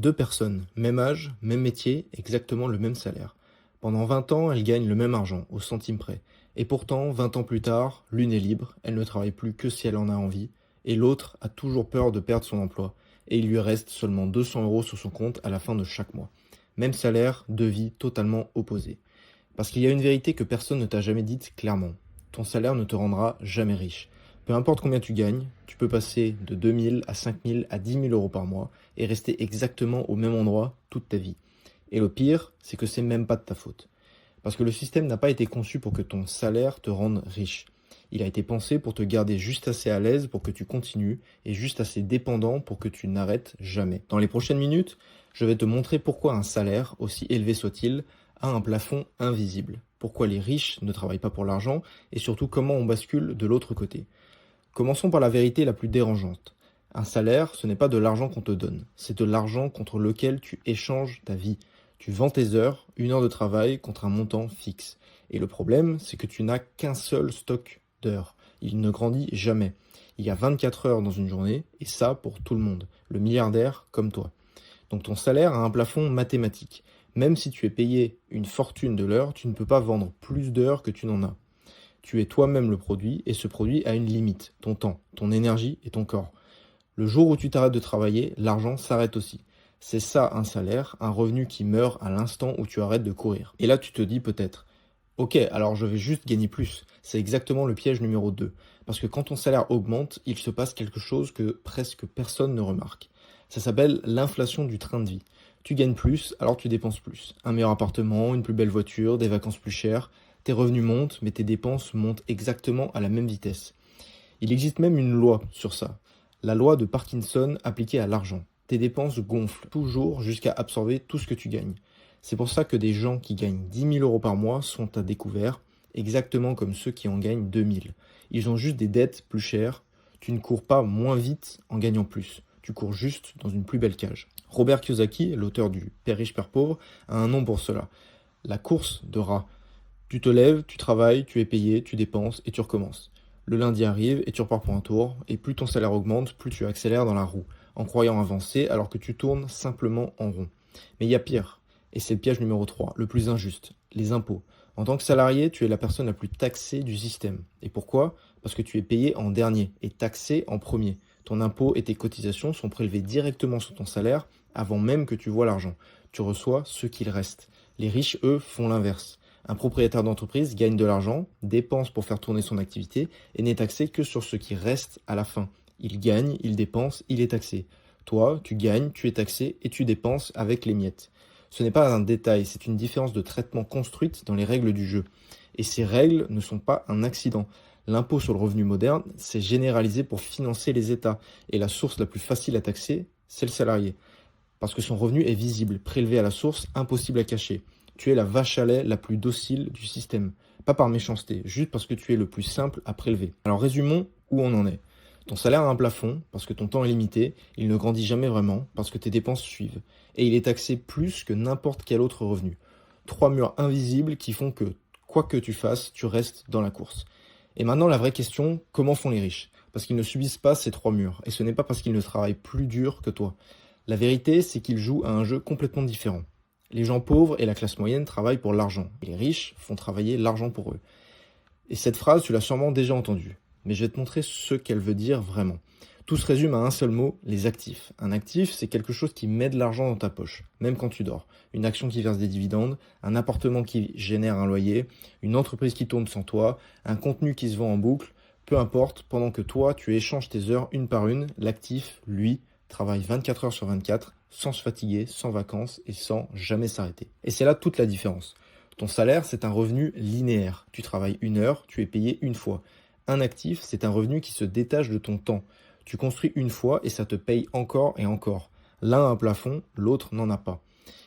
Deux personnes, même âge, même métier, exactement le même salaire. Pendant 20 ans, elles gagnent le même argent, au centime près. Et pourtant, 20 ans plus tard, l'une est libre, elle ne travaille plus que si elle en a envie, et l'autre a toujours peur de perdre son emploi, et il lui reste seulement 200 euros sur son compte à la fin de chaque mois. Même salaire, deux vies totalement opposées. Parce qu'il y a une vérité que personne ne t'a jamais dite clairement. Ton salaire ne te rendra jamais riche. Peu importe combien tu gagnes, tu peux passer de 2000 à 5000 à 10 000 euros par mois et rester exactement au même endroit toute ta vie. Et le pire, c'est que c'est même pas de ta faute. Parce que le système n'a pas été conçu pour que ton salaire te rende riche. Il a été pensé pour te garder juste assez à l'aise pour que tu continues et juste assez dépendant pour que tu n'arrêtes jamais. Dans les prochaines minutes, je vais te montrer pourquoi un salaire, aussi élevé soit-il, a un plafond invisible. Pourquoi les riches ne travaillent pas pour l'argent et surtout comment on bascule de l'autre côté. Commençons par la vérité la plus dérangeante. Un salaire, ce n'est pas de l'argent qu'on te donne, c'est de l'argent contre lequel tu échanges ta vie. Tu vends tes heures, une heure de travail contre un montant fixe. Et le problème, c'est que tu n'as qu'un seul stock d'heures. Il ne grandit jamais. Il y a 24 heures dans une journée, et ça pour tout le monde, le milliardaire comme toi. Donc ton salaire a un plafond mathématique. Même si tu es payé une fortune de l'heure, tu ne peux pas vendre plus d'heures que tu n'en as. Tu es toi-même le produit, et ce produit a une limite, ton temps, ton énergie et ton corps. Le jour où tu t'arrêtes de travailler, l'argent s'arrête aussi. C'est ça un salaire, un revenu qui meurt à l'instant où tu arrêtes de courir. Et là tu te dis peut-être, ok, alors je vais juste gagner plus. C'est exactement le piège numéro 2. Parce que quand ton salaire augmente, il se passe quelque chose que presque personne ne remarque. Ça s'appelle l'inflation du train de vie. Tu gagnes plus, alors tu dépenses plus. Un meilleur appartement, une plus belle voiture, des vacances plus chères. Tes revenus montent, mais tes dépenses montent exactement à la même vitesse. Il existe même une loi sur ça. La loi de Parkinson appliquée à l'argent. Tes dépenses gonflent toujours jusqu'à absorber tout ce que tu gagnes. C'est pour ça que des gens qui gagnent 10 000 euros par mois sont à découvert, exactement comme ceux qui en gagnent 2000. Ils ont juste des dettes plus chères. Tu ne cours pas moins vite en gagnant plus. Tu cours juste dans une plus belle cage. Robert Kiyosaki, l'auteur du Père riche, Père pauvre, a un nom pour cela. La course de rat. Tu te lèves, tu travailles, tu es payé, tu dépenses et tu recommences. Le lundi arrive et tu repars pour un tour, et plus ton salaire augmente, plus tu accélères dans la roue, en croyant avancer alors que tu tournes simplement en rond. Mais il y a pire, et c'est le piège numéro 3, le plus injuste, les impôts. En tant que salarié, tu es la personne la plus taxée du système. Et pourquoi? Parce que tu es payé en dernier et taxé en premier. Ton impôt et tes cotisations sont prélevés directement sur ton salaire avant même que tu vois l'argent. Tu reçois ce qu'il reste. Les riches, eux, font l'inverse. Un propriétaire d'entreprise gagne de l'argent, dépense pour faire tourner son activité et n'est taxé que sur ce qui reste à la fin. Il gagne, il dépense, il est taxé. Toi, tu gagnes, tu es taxé et tu dépenses avec les miettes. Ce n'est pas un détail, c'est une différence de traitement construite dans les règles du jeu. Et ces règles ne sont pas un accident. L'impôt sur le revenu moderne, c'est généralisé pour financer les États. Et la source la plus facile à taxer, c'est le salarié. Parce que son revenu est visible, prélevé à la source, impossible à cacher. Tu es la vache à lait la plus docile du système. Pas par méchanceté, juste parce que tu es le plus simple à prélever. Alors résumons où on en est. Ton salaire a un plafond, parce que ton temps est limité, il ne grandit jamais vraiment, parce que tes dépenses suivent. Et il est taxé plus que n'importe quel autre revenu. Trois murs invisibles qui font que, quoi que tu fasses, tu restes dans la course. Et maintenant la vraie question, comment font les riches? Parce qu'ils ne subissent pas ces trois murs, et ce n'est pas parce qu'ils ne travaillent plus dur que toi. La vérité, c'est qu'ils jouent à un jeu complètement différent. Les gens pauvres et la classe moyenne travaillent pour l'argent, et les riches font travailler l'argent pour eux. Et cette phrase, tu l'as sûrement déjà entendue, mais je vais te montrer ce qu'elle veut dire vraiment. Tout se résume à un seul mot, les actifs. Un actif, c'est quelque chose qui met de l'argent dans ta poche, même quand tu dors. Une action qui verse des dividendes, un appartement qui génère un loyer, une entreprise qui tourne sans toi, un contenu qui se vend en boucle, peu importe, pendant que toi, tu échanges tes heures une par une, l'actif, lui, travaille 24 heures sur 24, sans se fatiguer, sans vacances et sans jamais s'arrêter. Et c'est là toute la différence. Ton salaire, c'est un revenu linéaire. Tu travailles une heure, tu es payé une fois. Un actif, c'est un revenu qui se détache de ton temps. Tu construis une fois et ça te paye encore et encore. L'un a un plafond, l'autre n'en a pas.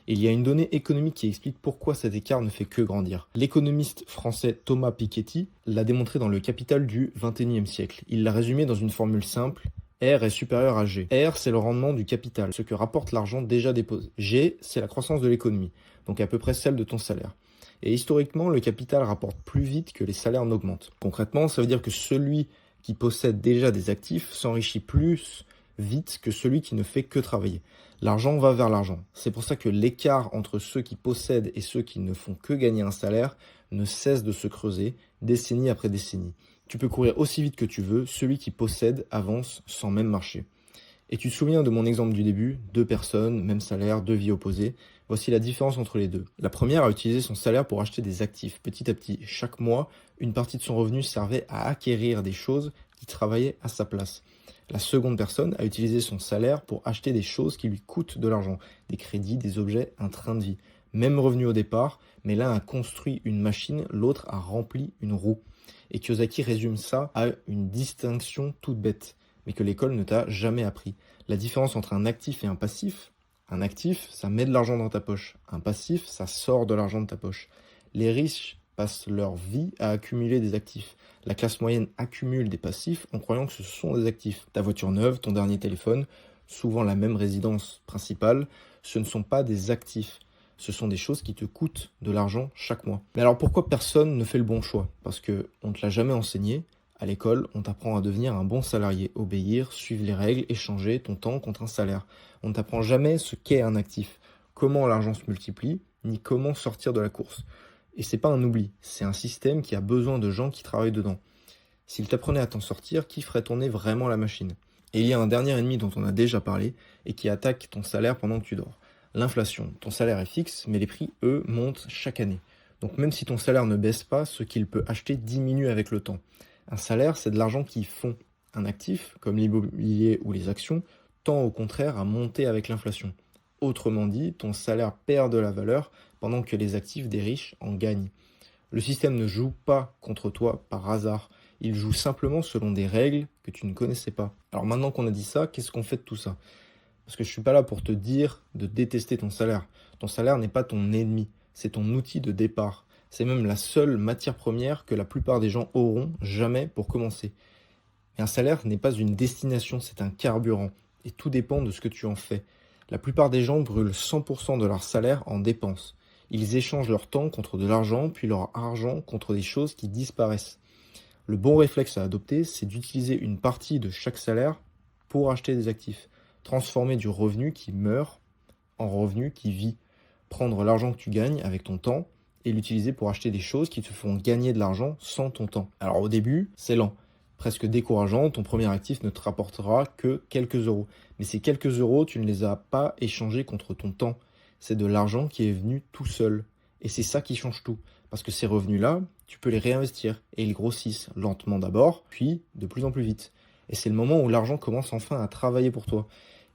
Et il y a une donnée économique qui explique pourquoi cet écart ne fait que grandir. L'économiste français Thomas Piketty l'a démontré dans le Capital du XXIe siècle. Il l'a résumé dans une formule simple. R est supérieur à G. R, c'est le rendement du capital, ce que rapporte l'argent déjà déposé. G, c'est la croissance de l'économie, donc à peu près celle de ton salaire. Et historiquement, le capital rapporte plus vite que les salaires n'augmentent. Concrètement, ça veut dire que celui qui possède déjà des actifs s'enrichit plus vite que celui qui ne fait que travailler. L'argent va vers l'argent. C'est pour ça que l'écart entre ceux qui possèdent et ceux qui ne font que gagner un salaire ne cesse de se creuser, décennie après décennie. Tu peux courir aussi vite que tu veux, celui qui possède avance sans même marcher. Et tu te souviens de mon exemple du début, 2 personnes, même salaire, 2 vies opposées. Voici la différence entre les deux. La première a utilisé son salaire pour acheter des actifs. Petit à petit, chaque mois, une partie de son revenu servait à acquérir des choses qui travaillaient à sa place. La seconde personne a utilisé son salaire pour acheter des choses qui lui coûtent de l'argent, des crédits, des objets, un train de vie. Même revenu au départ, mais l'un a construit une machine, l'autre a rempli une roue. Et Kiyosaki résume ça à une distinction toute bête, mais que l'école ne t'a jamais appris. La différence entre un actif et un actif, ça met de l'argent dans ta poche. Un passif, ça sort de l'argent de ta poche. Les riches passent leur vie à accumuler des actifs. La classe moyenne accumule des passifs en croyant que ce sont des actifs. Ta voiture neuve, ton dernier téléphone, souvent la même résidence principale, ce ne sont pas des actifs. Ce sont des choses qui te coûtent de l'argent chaque mois. Mais alors pourquoi personne ne fait le bon choix? Parce qu'on ne te l'a jamais enseigné. À l'école, on t'apprend à devenir un bon salarié, obéir, suivre les règles, échanger ton temps contre un salaire. On ne t'apprend jamais ce qu'est un actif, comment l'argent se multiplie, ni comment sortir de la course. Et c'est pas un oubli, c'est un système qui a besoin de gens qui travaillent dedans. S'il t'apprenait à t'en sortir, qui ferait tourner vraiment la machine? Et il y a un dernier ennemi dont on a déjà parlé et qui attaque ton salaire pendant que tu dors. L'inflation. Ton salaire est fixe, mais les prix, eux, montent chaque année. Donc même si ton salaire ne baisse pas, ce qu'il peut acheter diminue avec le temps. Un salaire, c'est de l'argent qui fond. Un actif, comme l'immobilier ou les actions, tend au contraire à monter avec l'inflation. Autrement dit, ton salaire perd de la valeur pendant que les actifs des riches en gagnent. Le système ne joue pas contre toi par hasard. Il joue simplement selon des règles que tu ne connaissais pas. Alors maintenant qu'on a dit ça, qu'est-ce qu'on fait de tout ça? Parce que je ne suis pas là pour te dire de détester ton salaire. Ton salaire n'est pas ton ennemi, c'est ton outil de départ. C'est même la seule matière première que la plupart des gens auront jamais pour commencer. Mais un salaire n'est pas une destination, c'est un carburant. Et tout dépend de ce que tu en fais. La plupart des gens brûlent 100% de leur salaire en dépenses. Ils échangent leur temps contre de l'argent, puis leur argent contre des choses qui disparaissent. Le bon réflexe à adopter, c'est d'utiliser une partie de chaque salaire pour acheter des actifs. Transformer du revenu qui meurt en revenu qui vit. Prendre l'argent que tu gagnes avec ton temps et l'utiliser pour acheter des choses qui te font gagner de l'argent sans ton temps. Alors au début, c'est lent, presque décourageant, ton premier actif ne te rapportera que quelques euros. Mais ces quelques euros, tu ne les as pas échangés contre ton temps. C'est de l'argent qui est venu tout seul. Et c'est ça qui change tout. Parce que ces revenus-là, tu peux les réinvestir et ils grossissent lentement d'abord, puis de plus en plus vite. Et c'est le moment où l'argent commence enfin à travailler pour toi.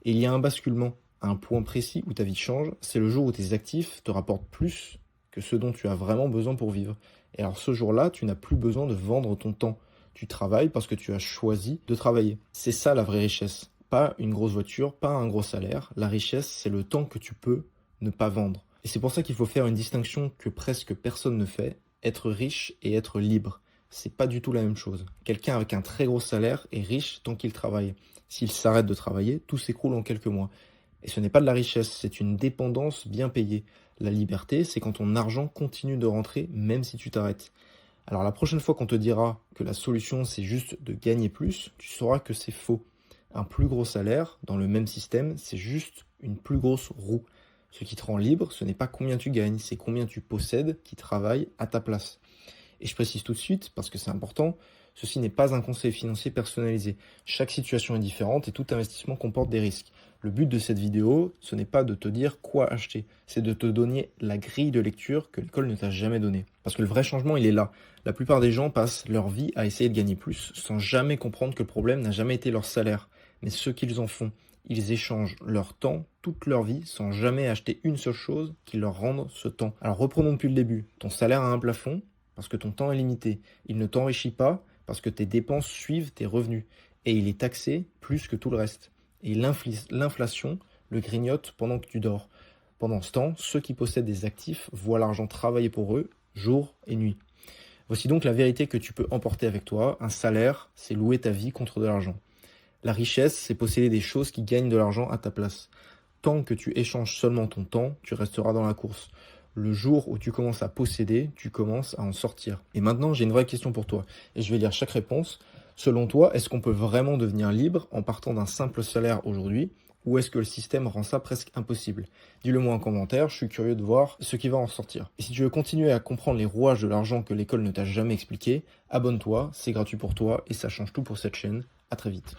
Et il y a un basculement, un point précis où ta vie change, c'est le jour où tes actifs te rapportent plus que ce dont tu as vraiment besoin pour vivre. Et alors ce jour-là, tu n'as plus besoin de vendre ton temps. Tu travailles parce que tu as choisi de travailler. C'est ça la vraie richesse. Pas une grosse voiture, pas un gros salaire. La richesse, c'est le temps que tu peux ne pas vendre. Et c'est pour ça qu'il faut faire une distinction que presque personne ne fait. Être riche et être libre. C'est pas du tout la même chose. Quelqu'un avec un très gros salaire est riche tant qu'il travaille. S'il s'arrête de travailler, tout s'écroule en quelques mois. Et ce n'est pas de la richesse, c'est une dépendance bien payée. La liberté, c'est quand ton argent continue de rentrer même si tu t'arrêtes. Alors la prochaine fois qu'on te dira que la solution c'est juste de gagner plus, tu sauras que c'est faux. Un plus gros salaire, dans le même système, c'est juste une plus grosse roue. Ce qui te rend libre, ce n'est pas combien tu gagnes, c'est combien tu possèdes qui travaille à ta place. Et je précise tout de suite, parce que c'est important, ceci n'est pas un conseil financier personnalisé. Chaque situation est différente et tout investissement comporte des risques. Le but de cette vidéo, ce n'est pas de te dire quoi acheter, c'est de te donner la grille de lecture que l'école ne t'a jamais donnée. Parce que le vrai changement, il est là. La plupart des gens passent leur vie à essayer de gagner plus, sans jamais comprendre que le problème n'a jamais été leur salaire, mais ce qu'ils en font. Ils échangent leur temps toute leur vie sans jamais acheter une seule chose qui leur rende ce temps. Alors reprenons depuis le début. Ton salaire a un plafond parce que ton temps est limité. Il ne t'enrichit pas parce que tes dépenses suivent tes revenus. Et il est taxé plus que tout le reste. Et l'inflation le grignote pendant que tu dors. Pendant ce temps, ceux qui possèdent des actifs voient l'argent travailler pour eux jour et nuit. Voici donc la vérité que tu peux emporter avec toi. Un salaire, c'est louer ta vie contre de l'argent. La richesse, c'est posséder des choses qui gagnent de l'argent à ta place. Tant que tu échanges seulement ton temps, tu resteras dans la course. Le jour où tu commences à posséder, tu commences à en sortir. Et maintenant, j'ai une vraie question pour toi. Et je vais lire chaque réponse. Selon toi, est-ce qu'on peut vraiment devenir libre en partant d'un simple salaire aujourd'hui, ou est-ce que le système rend ça presque impossible? Dis-le moi en commentaire, je suis curieux de voir ce qui va en sortir. Et si tu veux continuer à comprendre les rouages de l'argent que l'école ne t'a jamais expliqué, abonne-toi, c'est gratuit pour toi et ça change tout pour cette chaîne. À très vite.